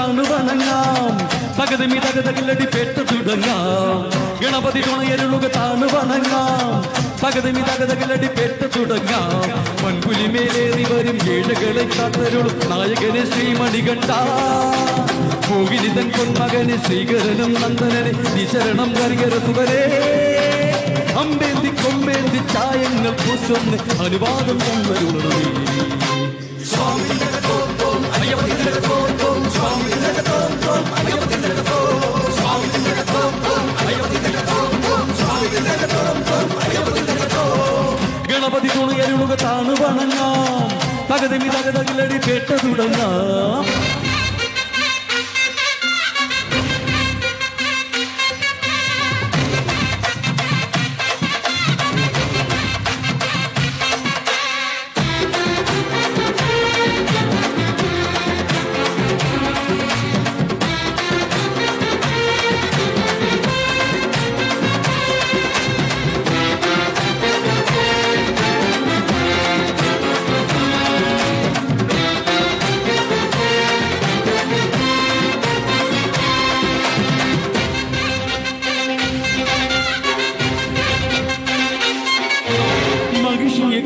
താണു വണങ്ങാം തകതിമി തകതകിലടി പെട്ടു തുടങ്ങാം ഗണപതി തുണയരുളുക താണു വണങ്ങാം തകതിമി തകതകിലടി പെട്ടു തുടങ്ങാം മൺപുലി മേലേറി വരും ഏഴകളെ കാത്തരുളും നായകനെ ശ്രീമണികണ്ഠ മോഹിനിതൻ പൊന്മകനെ ശ്രീകരനും നന്ദനനെ നിശരണം കരികര സുവരേ അമ്പേന്തി കൊമ്പേന്തി ചായങ്ങൾ പൂശൊന്ന് അനുവാദം തന്നരുളേ ഗണപതി തുണയരുളുക താണു വണങ്ങാം തകതിമി തകതകിലടി കേട്ട തുടങ്ങാം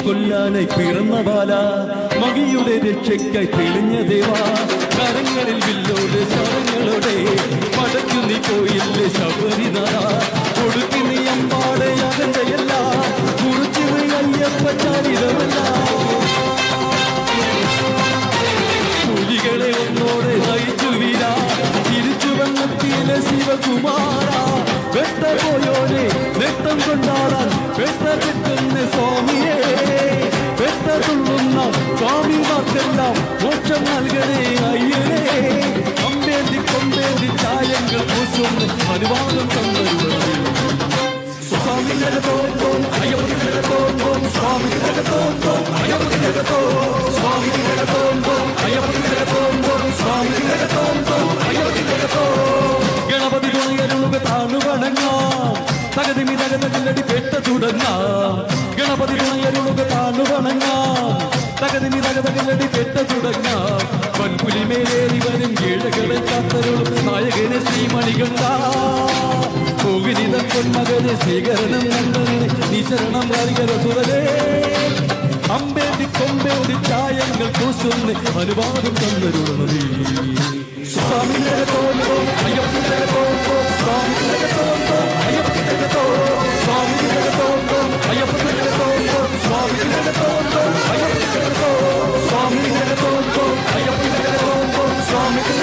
കൊല്ലാനായി പിറന്ന ബാല മകിയുടെ രക്ഷയ്ക്കായി തെളിഞ്ഞ ദേവാ കരങ്ങളിൽ വില്ലോട് ശരങ്ങളോടെ പടക്കു നീ പോയില്ലേ ശബരിനാഥ കൊടുക്കി നീ അമ്പാടെ അകന്തയല്ല കുറിച്ചു നീ അയ്യപ്പച്ചാരിതമല്ല പുലികളെ ഒന്നോടെ നയിച്ചു വീര തിരിച്ചു വന്നെത്തിയിലെ ശിവകുമാര വെട്ട പോയോനെ നെട്ടം കൊണ്ടാടാൻ വെട്ട കിട്ടുന്ന സ്വാമിയെ വെട്ട തുള്ളുന്ന സ്വാമിമാർക്കെല്ലാം മോക്ഷം നൽകണേ അയ്യനെ അമ്പേന്തി കൊമ്പേന്തി ചായങ്ങൾ പൂശുന്ന അനുവാദം തന്നരുളേ സ്വാമി ജഗതോ അയ്യപ്പ ജഗതോ സ്വാമി ജഗതോ അയ്യപ്പ ജഗതോ സ്വാമി ജഗതോ അയ്യപ്പ ജഗതോ സ്വാമി ജഗതോ അയ്യപ്പ ജഗതോ ഗണപതി തുണയരുളുക താണു വണങ്ങാം തകതിമി തകതകിലടി പെട്ട തുടങ്ങാം ഗണപതി തുണയരുളുക താണു വണങ്ങാം തകതിമി തകതകിലടി പെട്ട തുടങ്ങാം വൻപുലി മേലേറി വരും ഏഴകളെ കാത്തരുളും നായകനെ ശ്രീമണികണ്ഠ മോഹിനിതൻ പൊന്മകനെ ശ്രീകരനും നന്ദനെ നിശരണം കരികര സുവരേ അമ്പേന്തി കൊമ്പേന്തി ചായങ്ങൾ പൂശുന്ന അനുവാദം തന്നരുളേ സ്വാമി ജഗതോ അയ്യപ്പ ജഗതോ സ്വാമി ജഗതോ അയ്യപ്പ ജഗതോ സ്വാമി ജഗതോ അയ്യപ്പ ജഗതോ സ്വാമി ജഗതോ അയ്യപ്പ ജഗതോ സ്വാമി ജഗതോ അയ്യപ്പ ജഗതോ സ്വാമി